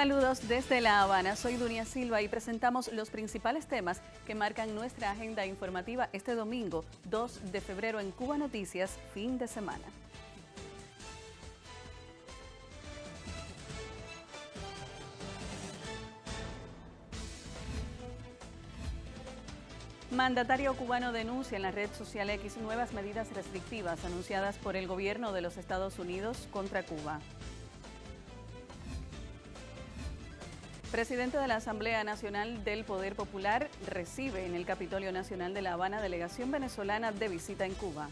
Saludos desde La Habana, soy Dunia Silva y presentamos los principales temas que marcan nuestra agenda informativa este domingo, 2 de febrero en Cuba Noticias, fin de semana. Mandatario cubano denuncia en la red social X nuevas medidas restrictivas anunciadas por el gobierno de los Estados Unidos contra Cuba. Presidente de la Asamblea Nacional del Poder Popular recibe en el Capitolio Nacional de La Habana delegación venezolana de visita en Cuba.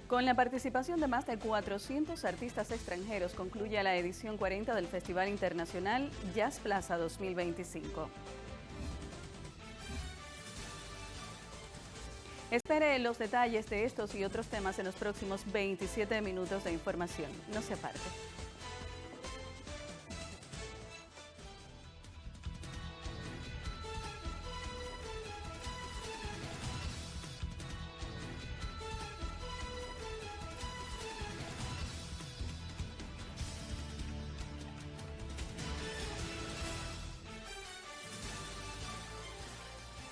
Con la participación de más de 400 artistas extranjeros concluye la edición 40 del Festival Internacional Jazz Plaza 2025. Espere los detalles de estos y otros temas en los próximos 27 minutos de información. No se aparte.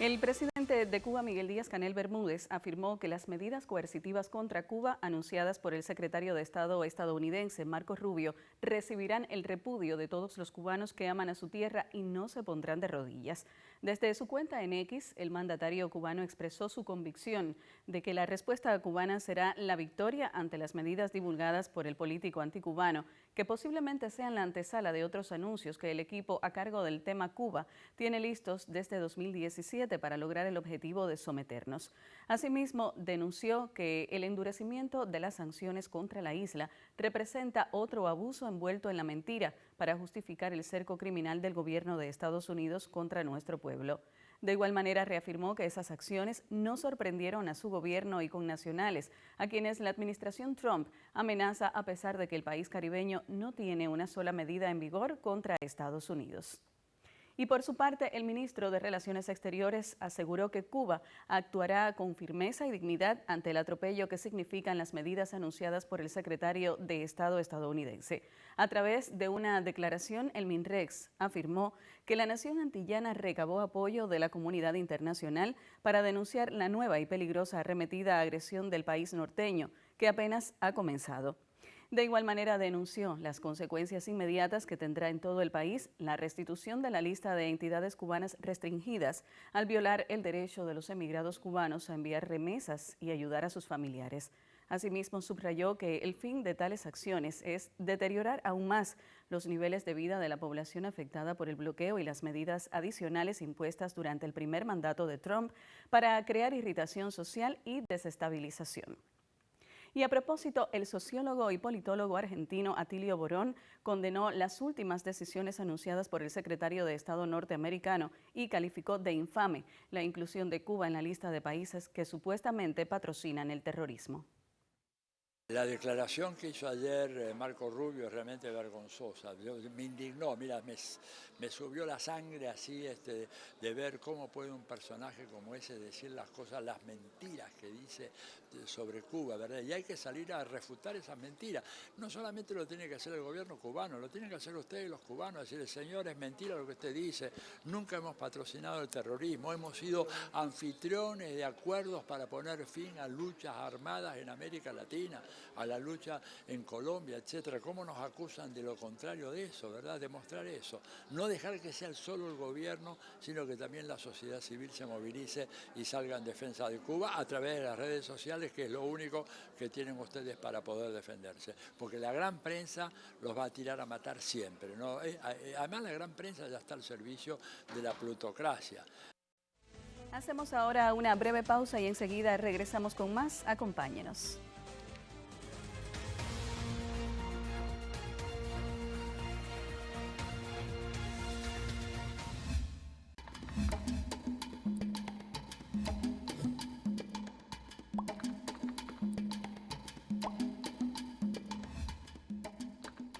El presidente de Cuba, Miguel Díaz-Canel Bermúdez, afirmó que las medidas coercitivas contra Cuba anunciadas por el secretario de Estado estadounidense, Marco Rubio, recibirán el repudio de todos los cubanos que aman a su tierra y no se pondrán de rodillas. Desde su cuenta en X, el mandatario cubano expresó su convicción de que la respuesta cubana será la victoria ante las medidas divulgadas por el político anticubano, que posiblemente sean la antesala de otros anuncios que el equipo a cargo del tema Cuba tiene listos desde 2017 para lograr el objetivo de someternos. Asimismo, denunció que el endurecimiento de las sanciones contra la isla representa otro abuso envuelto en la mentira para justificar el cerco criminal del gobierno de Estados Unidos contra nuestro pueblo. De igual manera, reafirmó que esas acciones no sorprendieron a su gobierno y connacionales, a quienes la administración Trump amenaza a pesar de que el país caribeño no tiene una sola medida en vigor contra Estados Unidos. Y por su parte, el ministro de Relaciones Exteriores aseguró que Cuba actuará con firmeza y dignidad ante el atropello que significan las medidas anunciadas por el secretario de Estado estadounidense. A través de una declaración, el MINREX afirmó que la nación antillana recabó apoyo de la comunidad internacional para denunciar la nueva y peligrosa arremetida agresión del país norteño, que apenas ha comenzado. De igual manera, denunció las consecuencias inmediatas que tendrá en todo el país la restitución de la lista de entidades cubanas restringidas al violar el derecho de los emigrados cubanos a enviar remesas y ayudar a sus familiares. Asimismo, subrayó que el fin de tales acciones es deteriorar aún más los niveles de vida de la población afectada por el bloqueo y las medidas adicionales impuestas durante el primer mandato de Trump para crear irritación social y desestabilización. Y a propósito, el sociólogo y politólogo argentino Atilio Borón condenó las últimas decisiones anunciadas por el secretario de Estado norteamericano y calificó de infame la inclusión de Cuba en la lista de países que supuestamente patrocinan el terrorismo. La declaración que hizo ayer Marco Rubio es realmente vergonzosa. Me indignó, mira, me subió la sangre así de ver cómo puede un personaje como ese decir las cosas, las mentiras que dice sobre Cuba, ¿verdad? Y hay que salir a refutar esas mentiras. No solamente lo tiene que hacer el gobierno cubano, lo tienen que hacer ustedes los cubanos, decirle, señor, es mentira lo que usted dice, nunca hemos patrocinado el terrorismo, hemos sido anfitriones de acuerdos para poner fin a luchas armadas en América Latina, a la lucha en Colombia, etcétera. ¿Cómo nos acusan de lo contrario de eso, verdad? Demostrar eso. No dejar que sea solo el gobierno, sino que también la sociedad civil se movilice y salga en defensa de Cuba a través de las redes sociales, que es lo único que tienen ustedes para poder defenderse. Porque la gran prensa los va a tirar a matar siempre, ¿no? Además, la gran prensa ya está al servicio de la plutocracia. Hacemos ahora una breve pausa y enseguida regresamos con más. Acompáñenos.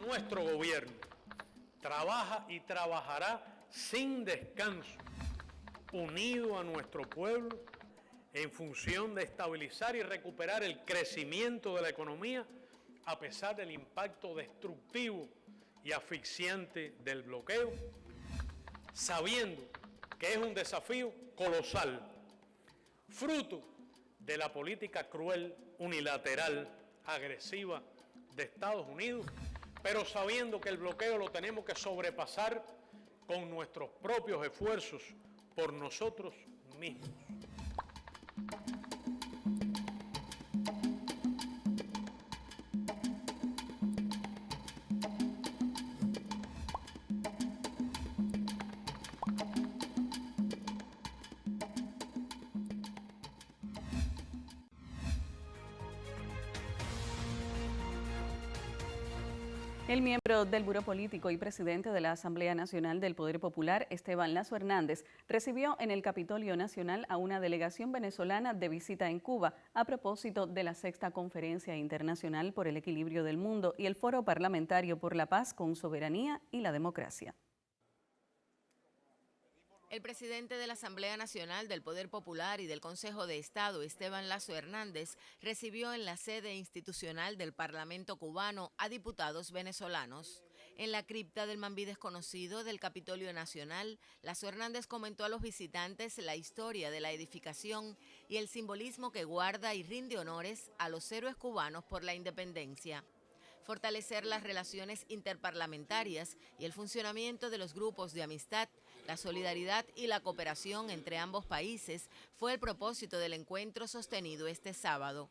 Nuestro gobierno trabaja y trabajará sin descanso, unido a nuestro pueblo, en función de estabilizar y recuperar el crecimiento de la economía a pesar del impacto destructivo y asfixiante del bloqueo, sabiendo que es un desafío colosal, fruto de la política cruel, unilateral, agresiva de Estados Unidos, pero sabiendo que el bloqueo lo tenemos que sobrepasar con nuestros propios esfuerzos por nosotros mismos. El miembro del Buró Político y presidente de la Asamblea Nacional del Poder Popular, Esteban Lazo Hernández, recibió en el Capitolio Nacional a una delegación venezolana de visita en Cuba a propósito de la Sexta Conferencia Internacional por el Equilibrio del Mundo y el Foro Parlamentario por la Paz con Soberanía y la Democracia. El presidente de la Asamblea Nacional del Poder Popular y del Consejo de Estado, Esteban Lazo Hernández, recibió en la sede institucional del Parlamento cubano a diputados venezolanos. En la cripta del Mambí desconocido del Capitolio Nacional, Lazo Hernández comentó a los visitantes la historia de la edificación y el simbolismo que guarda y rinde honores a los héroes cubanos por la independencia. Fortalecer las relaciones interparlamentarias y el funcionamiento de los grupos de amistad, la solidaridad y la cooperación entre ambos países fue el propósito del encuentro sostenido este sábado.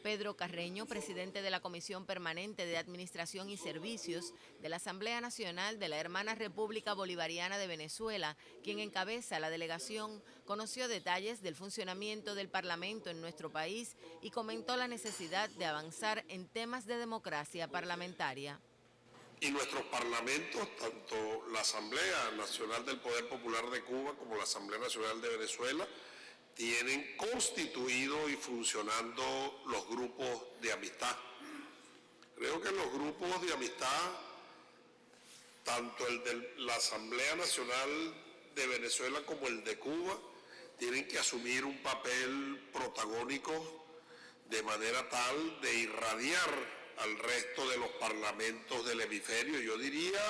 Pedro Carreño, presidente de la Comisión Permanente de Administración y Servicios de la Asamblea Nacional de la Hermana República Bolivariana de Venezuela, quien encabeza la delegación, conoció detalles del funcionamiento del Parlamento en nuestro país y comentó la necesidad de avanzar en temas de democracia parlamentaria. Y nuestros parlamentos, tanto la Asamblea Nacional del Poder Popular de Cuba como la Asamblea Nacional de Venezuela, tienen constituido y funcionando los grupos de amistad. Creo que los grupos de amistad, tanto el de la Asamblea Nacional de Venezuela como el de Cuba, tienen que asumir un papel protagónico de manera tal de irradiar al resto de los parlamentos del hemisferio, yo diría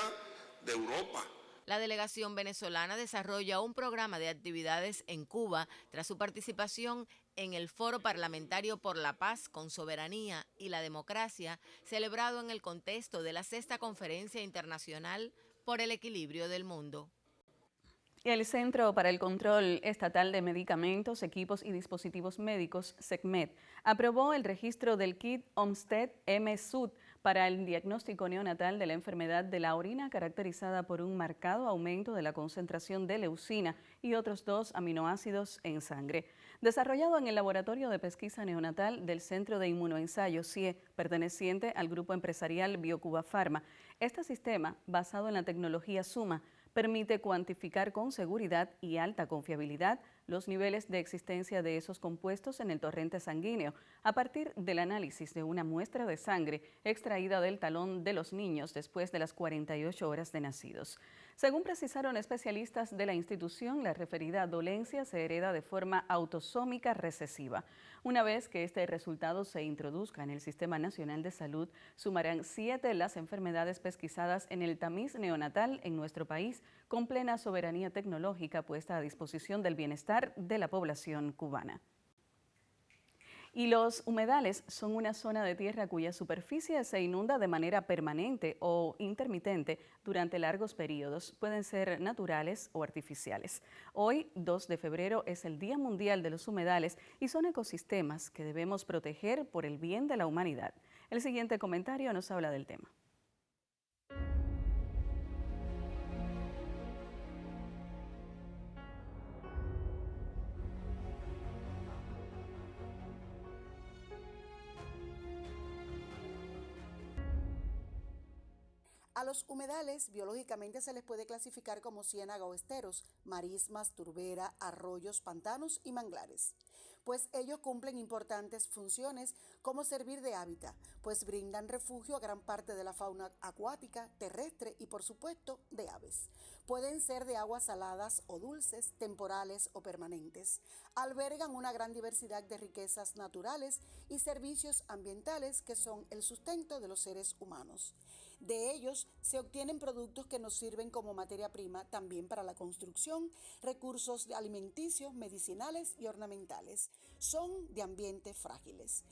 de Europa. La delegación venezolana desarrolla un programa de actividades en Cuba tras su participación en el Foro Parlamentario por la Paz con Soberanía y la Democracia, celebrado en el contexto de la Sexta Conferencia Internacional por el Equilibrio del Mundo. El Centro para el Control Estatal de Medicamentos, Equipos y Dispositivos Médicos, SECMED, aprobó el registro del kit Olmsted M-SUD para el diagnóstico neonatal de la enfermedad de la orina caracterizada por un marcado aumento de la concentración de leucina y otros 2 aminoácidos en sangre. Desarrollado en el Laboratorio de Pesquisa Neonatal del Centro de Inmunoensayo CIE, perteneciente al grupo empresarial BioCuba Pharma, este sistema, basado en la tecnología Suma, permite cuantificar con seguridad y alta confiabilidad los niveles de existencia de esos compuestos en el torrente sanguíneo a partir del análisis de una muestra de sangre extraída del talón de los niños después de las 48 horas de nacidos. Según precisaron especialistas de la institución, la referida dolencia se hereda de forma autosómica recesiva. Una vez que este resultado se introduzca en el Sistema Nacional de Salud, sumarán 7 las enfermedades pesquisadas en el tamiz neonatal en nuestro país, con plena soberanía tecnológica puesta a disposición del bienestar de la población cubana. Y los humedales son una zona de tierra cuya superficie se inunda de manera permanente o intermitente durante largos periodos. Pueden ser naturales o artificiales. Hoy, 2 de febrero, es el Día Mundial de los Humedales y son ecosistemas que debemos proteger por el bien de la humanidad. El siguiente comentario nos habla del tema. A los humedales biológicamente se les puede clasificar como ciénaga o esteros, marismas, turbera, arroyos, pantanos y manglares. pues ellos cumplen importantes funciones como servir de hábitat, pues brindan refugio a gran parte de la fauna acuática, terrestre y por supuesto de aves. Pueden ser de aguas saladas o dulces, temporales o permanentes. Albergan una gran diversidad de riquezas naturales y servicios ambientales que son el sustento de los seres humanos. De ellos se obtienen productos que nos sirven como materia prima también para la construcción, recursos alimenticios, medicinales y ornamentales. Son de ambientes frágiles.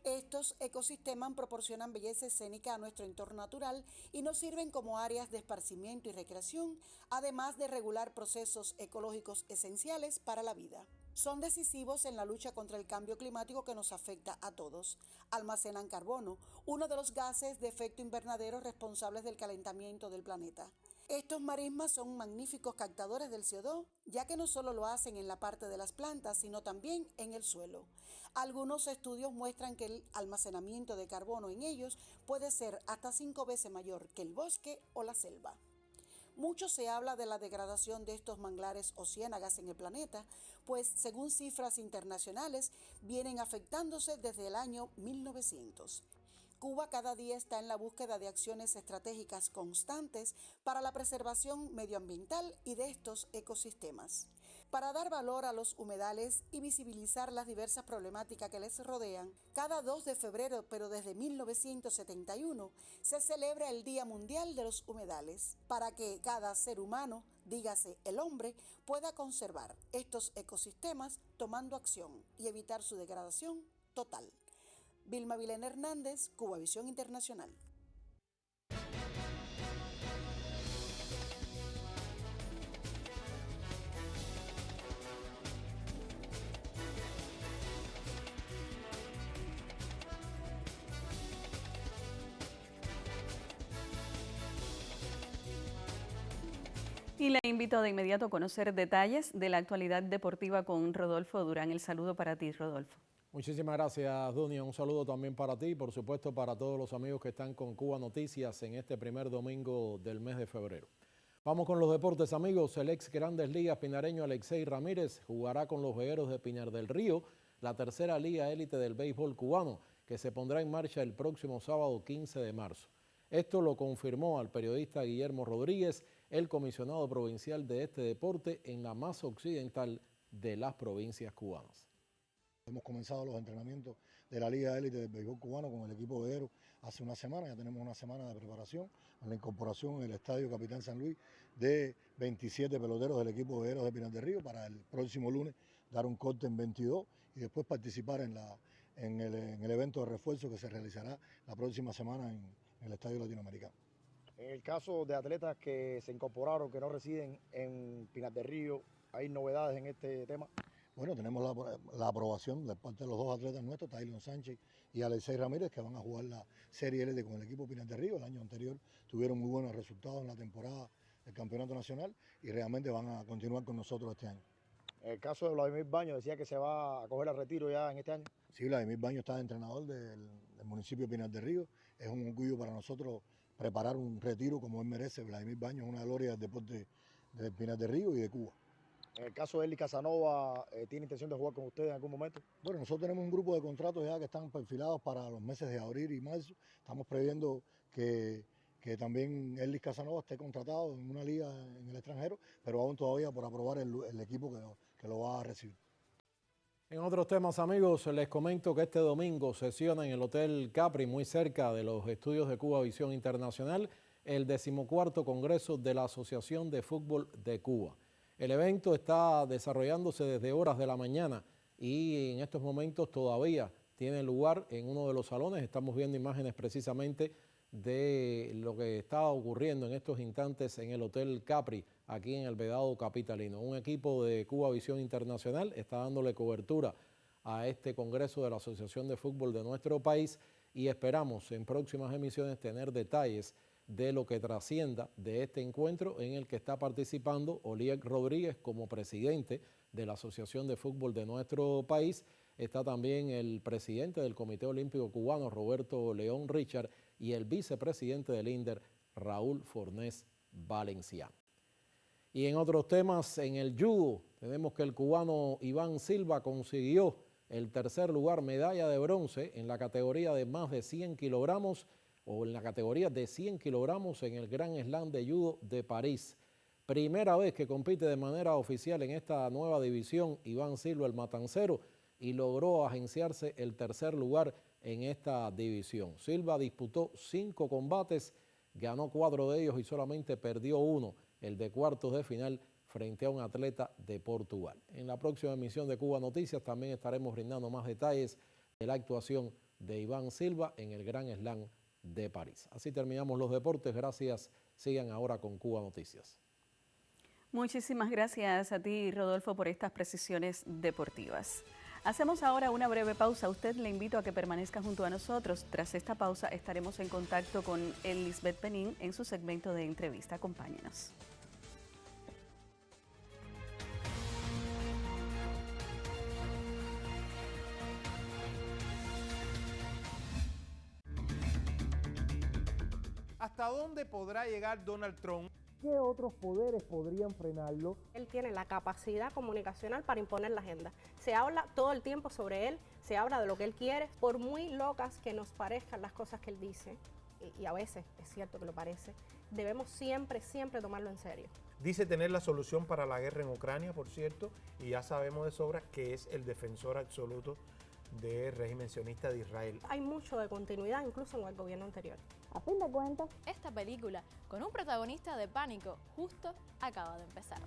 Estos ecosistemas proporcionan belleza escénica a nuestro entorno natural y nos sirven como áreas de esparcimiento y recreación, además de regular procesos ecológicos esenciales para la vida. Son decisivos en la lucha contra el cambio climático que nos afecta a todos. Almacenan carbono, uno de los gases de efecto invernadero responsables del calentamiento del planeta. Estos marismas son magníficos captadores del CO2, ya que no solo lo hacen en la parte de las plantas, sino también en el suelo. Algunos estudios muestran que el almacenamiento de carbono en ellos puede ser hasta 5 veces mayor que el bosque o la selva. Mucho se habla de la degradación de estos manglares o ciénagas en el planeta, pues según cifras internacionales vienen afectándose desde el año 1900. Cuba cada día está en la búsqueda de acciones estratégicas constantes para la preservación medioambiental y de estos ecosistemas. Para dar valor a los humedales y visibilizar las diversas problemáticas que les rodean, cada 2 de febrero, pero desde 1971, se celebra el Día Mundial de los Humedales, para que cada ser humano, dígase el hombre, pueda conservar estos ecosistemas tomando acción y evitar su degradación total. Vilma Vilena Hernández, Cubavisión Internacional. Y le invito de inmediato a conocer detalles de la actualidad deportiva con Rodolfo Durán. El saludo para ti, Rodolfo. Muchísimas gracias, Dunia. Un saludo también para ti y por supuesto para todos los amigos que están con Cuba Noticias en este primer domingo del mes de febrero. Vamos con los deportes, amigos. El ex Grandes Ligas pinareño Alexei Ramírez jugará con los Vegueros de Pinar del Río, la tercera liga élite del béisbol cubano, que se pondrá en marcha el próximo sábado 15 de marzo. Esto lo confirmó al periodista Guillermo Rodríguez, el comisionado provincial de este deporte en la más occidental de las provincias cubanas. Hemos comenzado los entrenamientos de la Liga Élite del Béisbol Cubano con el equipo veguero hace una semana. Ya tenemos una semana de preparación con la incorporación en el Estadio Capitán San Luis de 27 peloteros del equipo vegueros de Pinar del Río para el próximo lunes dar un corte en 22 y después participar en el evento de refuerzo que se realizará la próxima semana en el Estadio Latinoamericano. En el caso de atletas que se incorporaron, que no residen en Pinar del Río, ¿hay novedades en este tema? Bueno, tenemos la aprobación de parte de los dos atletas nuestros, Taylor Sánchez y Alexei Ramírez, que van a jugar la Serie Élite con el equipo Pinar del Río. El año anterior tuvieron muy buenos resultados en la temporada del Campeonato Nacional y realmente van a continuar con nosotros este año. En el caso de Vladimir Baños, decía que se va a coger el retiro ya en este año. Sí, Vladimir Baños está entrenador del municipio de Pinar del Río. Es un orgullo para nosotros preparar un retiro como él merece. Vladimir Baños es una gloria del deporte de Pinar del Río y de Cuba. En el caso de Eli Casanova, ¿tiene intención de jugar con ustedes en algún momento? Bueno, nosotros tenemos un grupo de contratos ya que están perfilados para los meses de abril y marzo. Estamos previendo que también Eli Casanova esté contratado en una liga en el extranjero, pero aún todavía por aprobar el equipo que lo va a recibir. En otros temas, amigos, les comento que este domingo sesiona en el Hotel Capri, muy cerca de los estudios de Cubavisión Internacional, el 14º Congreso de la Asociación de Fútbol de Cuba. El evento está desarrollándose desde horas de la mañana y en estos momentos todavía tiene lugar en uno de los salones. Estamos viendo imágenes precisamente de lo que está ocurriendo en estos instantes en el Hotel Capri, aquí en el Vedado capitalino. Un equipo de Cubavisión Internacional está dándole cobertura a este Congreso de la Asociación de Fútbol de nuestro país y esperamos en próximas emisiones tener detalles de lo que trascienda de este encuentro en el que está participando Oliek Rodríguez como presidente de la Asociación de Fútbol de nuestro país. Está también el presidente del Comité Olímpico Cubano, Roberto León Richard, y el vicepresidente del INDER, Raúl Fornés Valenciano. Y en otros temas, en el judo, tenemos que el cubano Iván Silva consiguió El tercer lugar, medalla de bronce en la categoría de más de 100 kilogramos o en la categoría de 100 kilogramos en el Gran Slam de Judo de París. Primera vez que compite de manera oficial en esta nueva división Iván Silva, el matancero, y logró agenciarse el tercer lugar en esta división. Silva disputó 5 combates, ganó 4 de ellos y solamente perdió 1, el de cuartos de final, frente a un atleta de Portugal. En la próxima emisión de Cuba Noticias también estaremos brindando más detalles de la actuación de Iván Silva en el Gran Slam de París. Así terminamos los deportes. Gracias. Sigan ahora con Cuba Noticias. Muchísimas gracias a ti, Rodolfo, por estas precisiones deportivas. Hacemos ahora una breve pausa. A usted le invito a que permanezca junto a nosotros. Tras esta pausa estaremos en contacto con Lisbeth Penín en su segmento de entrevista. Acompáñenos. ¿Hasta dónde podrá llegar Donald Trump? ¿Qué otros poderes podrían frenarlo? Él tiene la capacidad comunicacional para imponer la agenda. Se habla todo el tiempo sobre él, se habla de lo que él quiere, por muy locas que nos parezcan las cosas que él dice, y a veces es cierto que lo parece, debemos siempre tomarlo en serio. Dice tener la solución para la guerra en Ucrania, por cierto, y ya sabemos de sobra que es el defensor absoluto del régimen sionista de Israel. Hay mucho de continuidad incluso en el gobierno anterior. A fin de cuentas, esta película, con un protagonista de pánico, justo acaba de empezar.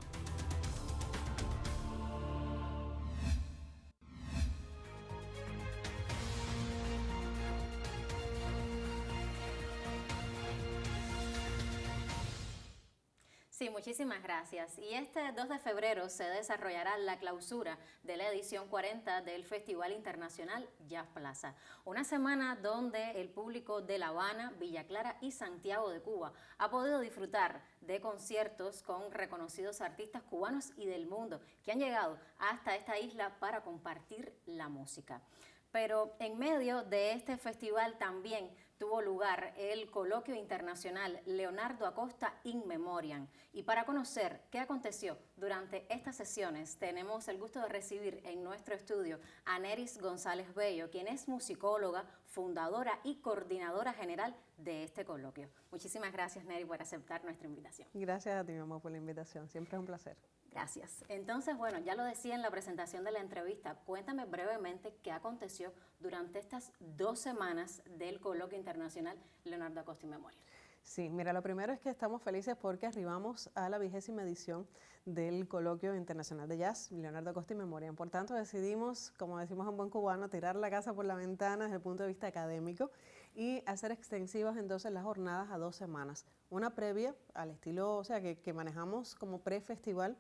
Sí, muchísimas gracias. Y este 2 de febrero se desarrollará la clausura de la edición 40 del Festival Internacional Jazz Plaza. Una semana donde el público de La Habana, Villa Clara y Santiago de Cuba ha podido disfrutar de conciertos con reconocidos artistas cubanos y del mundo que han llegado hasta esta isla para compartir la música. Pero en medio de este festival también tuvo lugar el coloquio internacional Leonardo Acosta In Memoriam. Y para conocer qué aconteció durante estas sesiones, tenemos el gusto de recibir en nuestro estudio a Neris González Bello, quien es musicóloga, fundadora y coordinadora general de este coloquio. Muchísimas gracias, Neri, por aceptar nuestra invitación. Gracias a ti, mamá, por la invitación. Siempre es un placer. Gracias. Entonces, bueno, ya lo decía en la presentación de la entrevista, cuéntame brevemente qué aconteció durante estas 2 semanas del coloquio internacional Leonardo Acosta In Memoriam. Sí, mira, lo primero es que estamos felices porque arribamos a la 20ª edición del Coloquio Internacional de Jazz Leonardo Acosta In Memoriam. Por tanto, decidimos, como decimos en buen cubano, tirar la casa por la ventana desde el punto de vista académico y hacer extensivas entonces las jornadas a 2 semanas. Una previa al estilo, o sea, que manejamos como pre-festival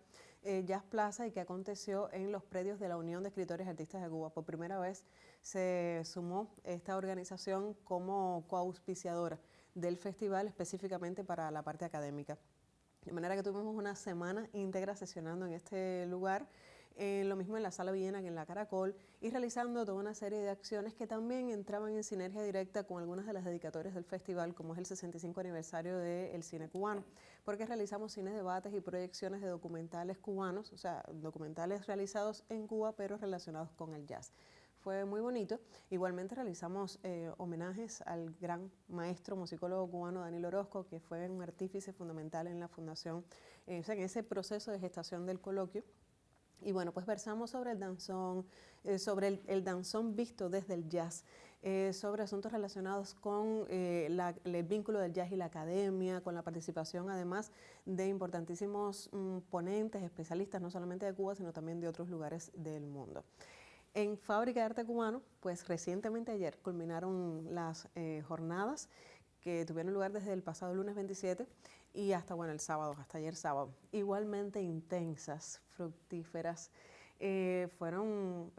Jazz Plaza y que aconteció en los predios de la Unión de Escritores y Artistas de Cuba. Por primera vez se sumó esta organización como coauspiciadora del festival específicamente para la parte académica. De manera que tuvimos una semana íntegra sesionando en este lugar, lo mismo en la Sala Villena que en la Caracol, y realizando toda una serie de acciones que también entraban en sinergia directa con algunas de las dedicatorias del festival, como es el 65 aniversario del cine cubano, porque realizamos cines, debates y proyecciones de documentales cubanos, o sea, documentales realizados en Cuba pero relacionados con el jazz. Fue muy bonito. Igualmente realizamos homenajes al gran maestro musicólogo cubano Danilo Orozco, que fue un artífice fundamental en la fundación, o sea, en ese proceso de gestación del coloquio. Y bueno, pues versamos sobre el danzón, el danzón visto desde el jazz, sobre asuntos relacionados con el vínculo del jazz y la academia, con la participación además de importantísimos ponentes, especialistas, no solamente de Cuba, sino también de otros lugares del mundo. En Fábrica de Arte Cubano, pues recientemente ayer culminaron las jornadas que tuvieron lugar desde el pasado lunes 27 y hasta, bueno, el sábado, hasta ayer sábado. Igualmente intensas, fructíferas, fueron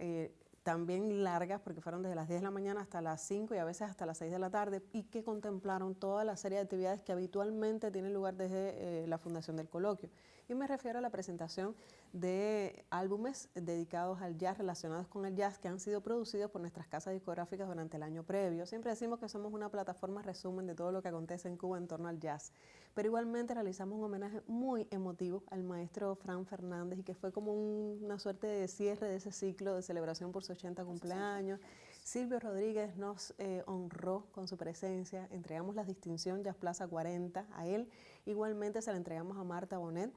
también largas porque fueron desde las 10 de la mañana hasta las 5 y a veces hasta las 6 de la tarde y que contemplaron toda la serie de actividades que habitualmente tienen lugar desde la fundación del coloquio. y me refiero a la presentación de álbumes dedicados al jazz, relacionados con el jazz, que han sido producidos por nuestras casas discográficas durante el año previo. Siempre decimos que somos una plataforma resumen de todo lo que acontece en Cuba en torno al jazz, pero igualmente realizamos un homenaje muy emotivo al maestro Fran Fernández, y que fue como una suerte de cierre de ese ciclo de celebración por su 80 cumpleaños. Silvio Rodríguez nos honró con su presencia, entregamos la distinción Jazz Plaza 40 a él, igualmente se la entregamos a Marta Bonet,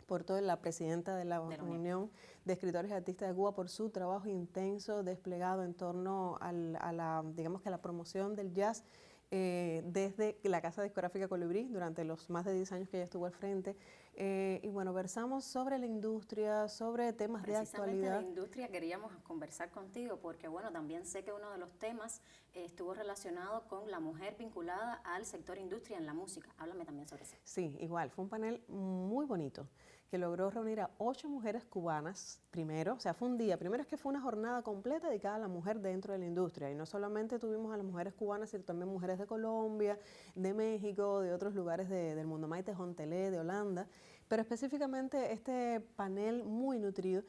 por toda la presidenta de la Unión de Escritores y Artistas de Cuba, por su trabajo intenso desplegado en torno a la promoción del jazz desde la Casa Discográfica Colibrí durante los más de 10 años que ella estuvo al frente. Y bueno, versamos sobre la industria, sobre temas de actualidad. De industria queríamos conversar contigo porque, bueno, también sé que uno de los temas estuvo relacionado con la mujer vinculada al sector industria en la música. Háblame también sobre eso. Sí, igual, fue un panel muy bonito que logró reunir a 8 mujeres cubanas primero, o sea, fue un día, primero es que fue una jornada completa dedicada a la mujer dentro de la industria, y no solamente tuvimos a las mujeres cubanas, sino también mujeres de Colombia, de México, de otros lugares del mundo, Maite Jontelé, de Holanda, pero específicamente este panel muy nutrido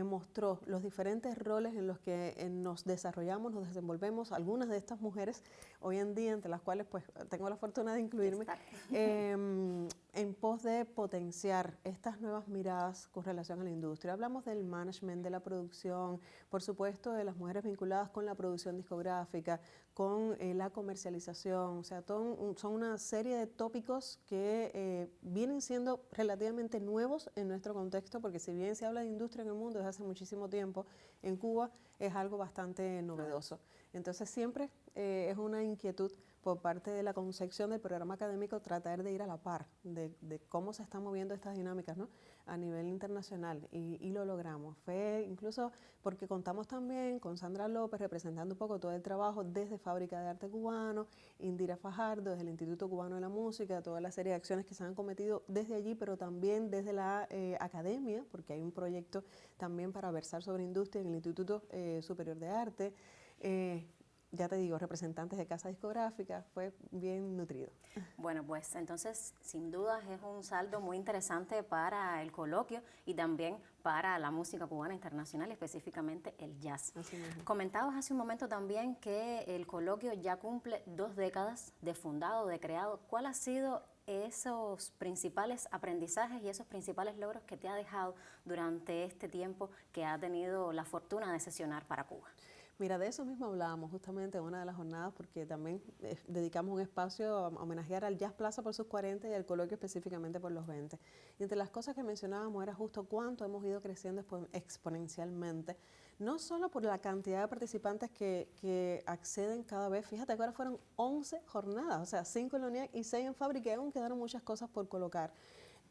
mostró los diferentes roles en los que nos desarrollamos, nos desenvolvemos, algunas de estas mujeres hoy en día, entre las cuales pues tengo la fortuna de incluirme, en pos de potenciar estas nuevas miradas con relación a la industria. Hablamos del management, de la producción, por supuesto de las mujeres vinculadas con la producción discográfica, con la comercialización, o sea, son una serie de tópicos que vienen siendo relativamente nuevos en nuestro contexto, porque si bien se habla de industria en el mundo desde hace muchísimo tiempo, en Cuba es algo bastante novedoso. Entonces siempre es una inquietud por parte de la concepción del programa académico tratar de ir a la par de cómo se están moviendo estas dinámicas, ¿no?, a nivel internacional, y lo logramos. Fue incluso porque contamos también con Sandra López representando un poco todo el trabajo desde Fábrica de Arte Cubano, Indira Fajardo desde el Instituto Cubano de la Música, toda la serie de acciones que se han cometido desde allí, pero también desde la academia, porque hay un proyecto también para versar sobre industria en el Instituto Superior de Arte. Ya te digo, representantes de casa discográfica, fue bien nutrido. Bueno, pues entonces sin dudas es un saldo muy interesante para el coloquio y también para la música cubana internacional, específicamente el jazz. Comentabas hace un momento también que el coloquio ya cumple 2 décadas de fundado, de creado. ¿Cuál ha sido esos principales aprendizajes y esos principales logros que te ha dejado durante este tiempo que ha tenido la fortuna de sesionar para Cuba? Mira, de eso mismo hablábamos justamente en una de las jornadas, porque también dedicamos un espacio a homenajear al Jazz Plaza por sus 40 y al coloquio específicamente por los 20. Y entre las cosas que mencionábamos era justo cuánto hemos ido creciendo exponencialmente, no solo por la cantidad de participantes que acceden cada vez. Fíjate que ahora fueron 11 jornadas, o sea, 5 en la UNIAC y 6 en Fábrica, y aún quedaron muchas cosas por colocar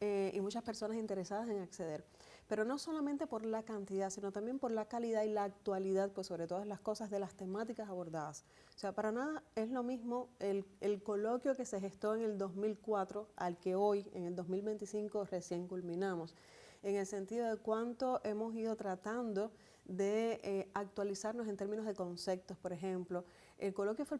y muchas personas interesadas en acceder. Pero no solamente por la cantidad, sino también por la calidad y la actualidad, pues sobre todas las cosas, de las temáticas abordadas. O sea, para nada es lo mismo el coloquio que se gestó en el 2004 al que hoy, en el 2025, recién culminamos, en el sentido de cuánto hemos ido tratando de actualizarnos en términos de conceptos. Por ejemplo, el coloquio fue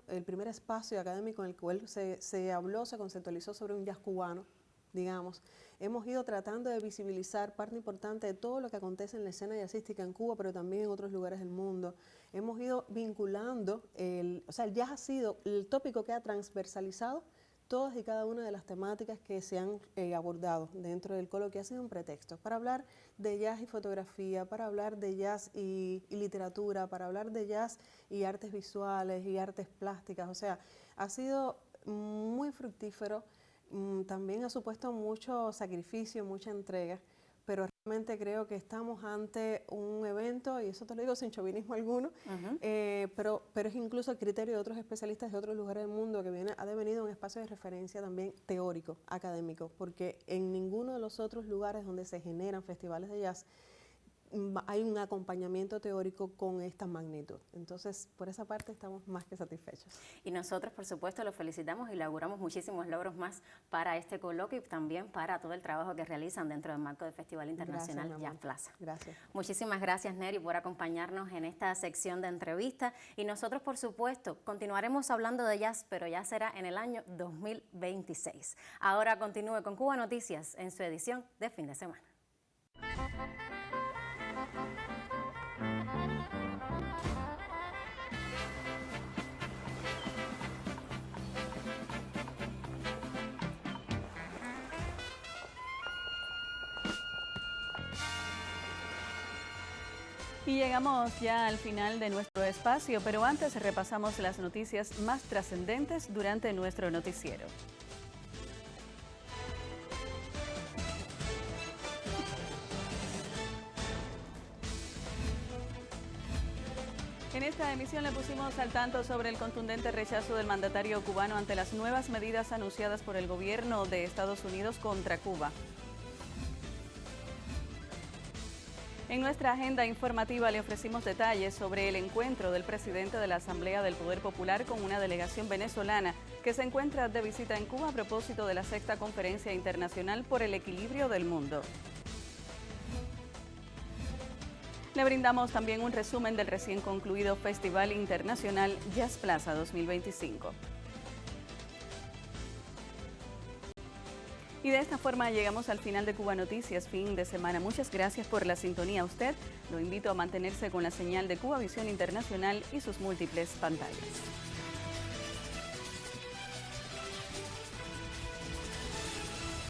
el primer espacio académico en el cual se habló, se conceptualizó sobre un jazz cubano, digamos. Hemos ido tratando de visibilizar parte importante de todo lo que acontece en la escena jazzística en Cuba, pero también en otros lugares del mundo. Hemos ido vinculando, el jazz ha sido el tópico que ha transversalizado todas y cada una de las temáticas que se han abordado dentro del coloquio. Ha sido un pretexto para hablar de jazz y fotografía, para hablar de jazz y literatura, para hablar de jazz y artes visuales y artes plásticas. O sea, ha sido muy fructífero. También ha supuesto mucho sacrificio, mucha entrega, pero realmente creo que estamos ante un evento, y eso te lo digo sin chauvinismo alguno, pero es incluso el criterio de otros especialistas de otros lugares del mundo, que ha devenido un espacio de referencia también teórico, académico, porque en ninguno de los otros lugares donde se generan festivales de jazz hay un acompañamiento teórico con esta magnitud. Entonces, por esa parte estamos más que satisfechos. Y nosotros, por supuesto, los felicitamos y le auguramos muchísimos logros más para este coloquio y también para todo el trabajo que realizan dentro del marco del Festival Internacional Jazz Plaza. Gracias. Muchísimas gracias, Neri, por acompañarnos en esta sección de entrevista. Y nosotros, por supuesto, continuaremos hablando de jazz, pero ya será en el año 2026. Ahora continúe con Cuba Noticias en su edición de fin de semana. Y llegamos ya al final de nuestro espacio, pero antes repasamos las noticias más trascendentes durante nuestro noticiero. En esta emisión le pusimos al tanto sobre el contundente rechazo del mandatario cubano ante las nuevas medidas anunciadas por el gobierno de Estados Unidos contra Cuba. En nuestra agenda informativa le ofrecimos detalles sobre el encuentro del presidente de la Asamblea del Poder Popular con una delegación venezolana que se encuentra de visita en Cuba a propósito de la 6ª Conferencia Internacional por el Equilibrio del Mundo. Le brindamos también un resumen del recién concluido Festival Internacional Jazz Plaza 2025. Y de esta forma llegamos al final de Cuba Noticias, fin de semana. Muchas gracias por la sintonía a usted. Lo invito a mantenerse con la señal de Cuba Visión Internacional y sus múltiples pantallas.